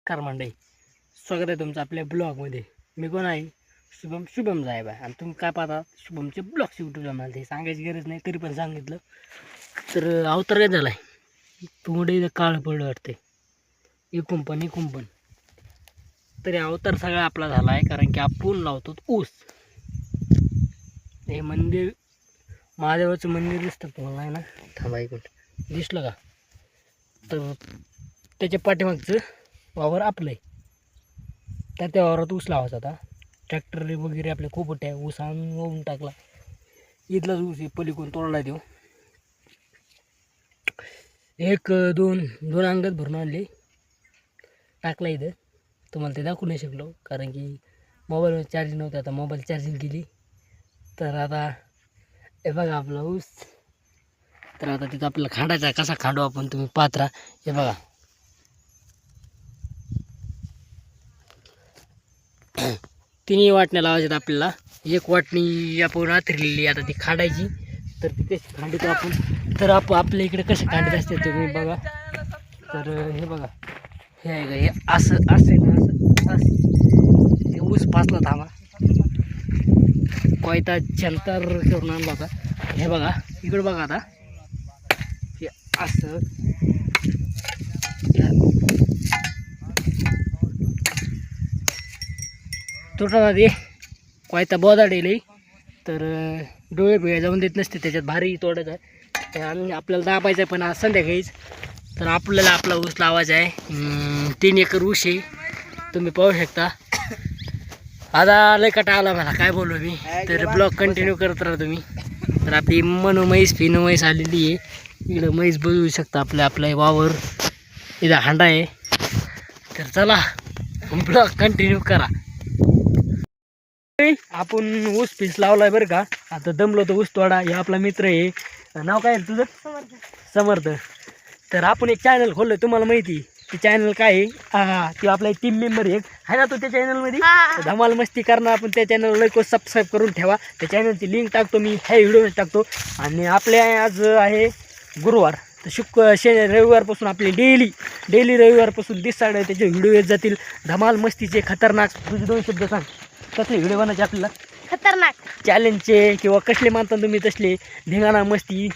नमस्कार मंडळी, स्वागत आहे तुमचं आपल्या ब्लॉगमध्ये. मी कोण आहे? शुभम साहेब आहे. आणि तुम्ही काय पाहता? शुभमचे ब्लॉग्स यूट्यूब चॅनल. ते सांगायची गरज नाही, तरी पण सांगितलं. तर अवतार काय झाला आहे, पुढे काळ पडलं वाटते, इकून पण तरी अवतार सगळा आपला झाला आहे. कारण की आपण लावतो ऊस. हे मंदिर, महादेवाचं मंदिर दिसतं तुम्हाला आहे ना? थांबा इकडं, दिसलं का? तर त्याच्या पाठीमागचं वावर आपलं आहे. तर त्या वावरात ऊस लावायचा होता. ट्रॅक्टर वगैरे आपले खूप मोठे आहे, ऊस आणून वाहून टाकला. इथलाच ऊस आहे, पलीकडून तोडला देऊ. एक दोन अंगात भरून आणले, टाकला इथं. तुम्हाला ते दाखवू नाही शकलो कारण की मोबाईलवर चार्जिंग नव्हतं. आता मोबाईल चार्जिंग केली. तर आता हे बघा आपला ऊस. तर आता तिथं आपल्याला खांडायचा, कसा खांडू आपण तुम्ही पाहत राहा. हे बघा, तिन्ही वाटण्या लावायच्यात आपल्याला. एक वाटणी आपण आथरलेली, आता ती खांडायची. तर ती कशी खांडतो आपण, तर आपल्या इकडे कसे खांडत असते तुम्ही बघा. तर हे बघा, हे आहे का, हे असं आहे ना, असं ते ऊस पाचला थांबा, कोयता जंतर करून आणला होता. हे बघा इकडं बघा, आता हे असं तुटला ते कोयता बोदाडेल. तर डोळे बिळे जाऊन देत नसते, त्याच्यात भारी तोडायचं आहे. आणि आपल्याला दाबायचं आहे पण आज संध्याकाळीच. तर आपल्याला आपला ऊस लावायचा आहे. 3 एकर ऊस आहे, तुम्ही पाहू शकता. आता लय कटा आला मला, काय बोलू मी. तर ब्लॉग कंटिन्यू करत राहा तुम्ही. तर आपली फिनू म्हैस आलेली आहे. इकडं म्हैस बघू शकता, आपलं वावर, इथं हांडा आहे. तर चला ब्लॉग कंटिन्यू करा. आपण ऊस पीस लावलाय बरं का. आता दमलो तर ऊस तोडा. हे आपला मित्र आहे, नाव काय आहे तुझं? समर्थ. तर आपण एक चॅनल खोललोय, तुम्हाला माहिती ते चॅनल काय आहे? हा, ते आपला एक टीम मेंबर आहे ना तो त्या चॅनलमध्ये. धमाल मस्ती करणार. आपण त्या चॅनलला लवकर सबस्क्राईब करून ठेवा. त्या चॅनलची लिंक टाकतो मी, ह्या व्हिडिओमध्ये टाकतो. आणि आपल्या आज आहे गुरुवार, तर रविवारपासून आपले डेली रविवारपासून दिसाड त्याचे व्हिडिओ येत जातील. धमाल मस्तीचे, खतरनाक. तुझे 2 शब्द सांग, कसले व्हिडिओ बनायचे आपल्याला? खतरनाक चॅलेंजचे किंवा कसले मानता तुम्ही तसले, धिंगाणा मस्ती,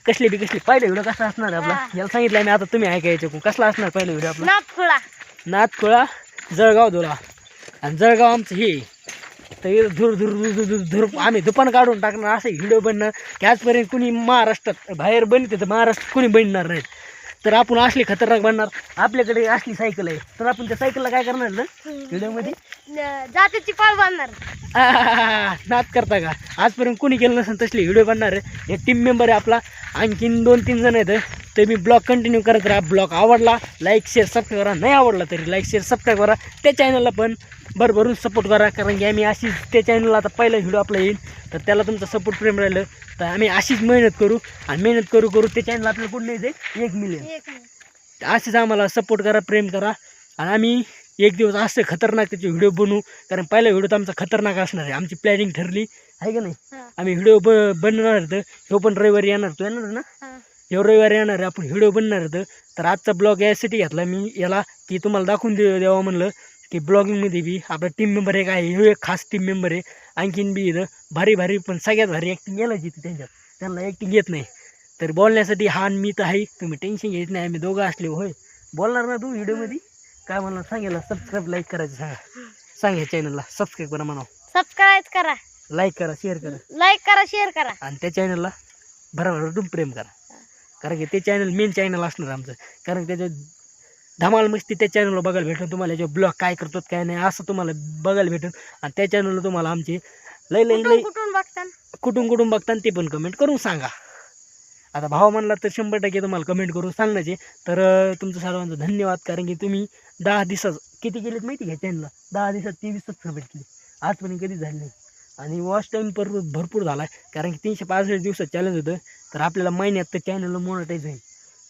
कसले पहिले व्हिडिओ कसा असणार आपला याला सांगितलं मी. आता तुम्ही ऐकायचं कसला असणार पहिला व्हिडिओ आपला? नाथखोळा जळगाव धुळा. आणि जळगाव आमचं हे, तर धुर आम्ही दुकान काढून टाकणार असं व्हिडिओ बनणं की आजपर्यंत कुणी महाराष्ट्रात बाहेर बनते तर महाराष्ट्रात कुणी बनणार नाहीत. तर आपण असली खतरनाक बनणार. आपल्याकडे असली सायकल आहे, तर आपण त्या सायकलला काय करणार ना व्हिडिओमध्ये? जातीची पाळ बांधणार. नाद करता का? आजपर्यंत कोणी केलं नसेल तसले व्हिडिओ बनणार आहे. हे टीम मेंबर आहे आपला, आणखीन 2-3 जण आहेत. तर मी ब्लॉग कंटिन्यू करत राहा. ब्लॉग आवडला लाईक शेअर सबस्क्राईब करा, नाही आवडला तरी लाईक शेअर सबस्क्राईब करा. त्या चॅनलला पण भरभरून सपोर्ट करा. कारण की आम्ही अशीच, त्या चॅनलला आता पहिला व्हिडिओ आपला येईल, तर त्याला तुमचं सपोर्ट प्रेम राहिलं तर आम्ही अशीच मेहनत करू. आणि मेहनत करू ते चॅनल आपल्याला कुठलं येते 1 मिलियन. असेच आम्हाला सपोर्ट करा, प्रेम करा. आणि आम्ही एक दिवस असं खतरनाक त्याचे व्हिडिओ बनवू. कारण पहिला व्हिडिओ तर आमचा खतरनाक असणार आहे. आमची प्लॅनिंग ठरली आहे का नाही? आम्ही व्हिडिओ बनवणार तर ह्यो पण रविवारी येणार. तो येणार ना? ह्यो रविवारी येणार आहे. आपण व्हिडिओ बनणार तर आजचा ब्लॉग यासाठी घेतला मी याला, की तुम्हाला दाखवून द्यावं म्हणलं की ब्लॉगिंगमध्ये बी आपला टीम मेंबर एक आहे. ह्यो एक खास टीम मेंबर आहे. आणखीन बी इथं भारी पण सगळ्यात भारी ॲक्टिंग यायला येते त्यांच्यात, त्यांना ॲक्टिंग येत नाही. तर बोलण्यासाठी हा मी तर आहे, तुम्ही टेन्शन घ्यायचं नाही. आम्ही दोघं असले होय. बोलणार ना तू व्हिडिओमध्ये? काय म्हणणार सांगायला? सबस्क्राईब लाईक करायचं सांग ह्या चॅनलला सबस्क्राईब करा म्हणा. सबस्क्राईब करा, लाईक करा, शेअर करा, शेअर करा. आणि त्या चॅनलला भरभरून प्रेम करा. कारण की ते चॅनल मेन चॅनल असणार आमचं. कारण त्याच्यात धमाल मस्ती त्या चॅनलला बघायला भेटून तुम्हाला. जो ब्लॉग काय करतो काय नाही असं तुम्हाला बघायला भेटून. आणि त्या चॅनलला तुम्हाला आमची लई कुठून बघता ते पण कमेंट करून सांगा. आता भाव म्हणला तर 100% तुम्हाला कमेंट करून सांगण्याचे. तर तुमचं सर्वांचं धन्यवाद. कारण की तुम्ही 10 दिवसात किती केलेत माहिती घ्या चॅनलला? 10 दिवसात 23 सबस्क्राईब केली, आजपर्यंत कधीच झाली नाही. आणि वॉच टाईम भरपूर झाला आहे. कारण की 365 दिवसात चॅलेंज होतं. तर आपल्याला महिन्यात तर चॅनलला मोनोटाईज होईल.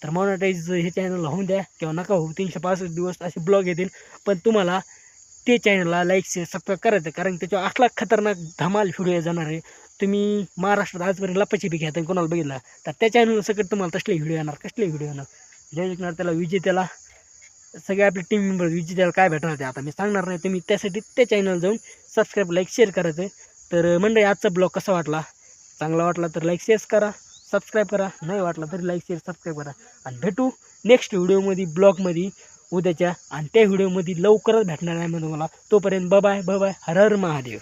तर मोनोटाईज हे चॅनलला होऊन द्या किंवा नका होऊ. 365 दिवस असे ब्लॉग येतील. पण तुम्हाला ते चॅनलला लाईक शेअर सबस्क्राईब करायचं. कारण त्याच्यावर असला खतरनाक धमाल व्हिडिओ जाणार आहे. तुम्ही महाराष्ट्रात आजपर्यंत लपाछपी घ्या तर कोणाला बघितला तर त्या चॅनलला सगळं तुम्हाला तसले व्हिडिओ येणार. कसले व्हिडिओ येणार? जय जगन्नाथ, त्याला विजेत्याला सगळे आपले टीम मेंबर विजेत्याला काय भेटणार ते आता मी सांगणार नाही, तुम्ही त्यासाठी त्या चॅनल जाऊन सबस्क्राईब लाईक शेअर करायचं. तर मंडळी आजचा ब्लॉग कसा वाटला, चांगला वाटला तर लाईक शेअर करा, सबस्क्राईब करा, नाही वाटला तरी लाईक शेअर सबस्क्राईब करा. आणि भेटू नेक्स्ट व्हिडिओमध्ये ब्लॉगमध्ये उद्याच्या, आणि त्या व्हिडिओमध्ये लवकरच भेटणार आहे मी तुम्हाला. तोपर्यंत बाय बाय, हर हर महादेव.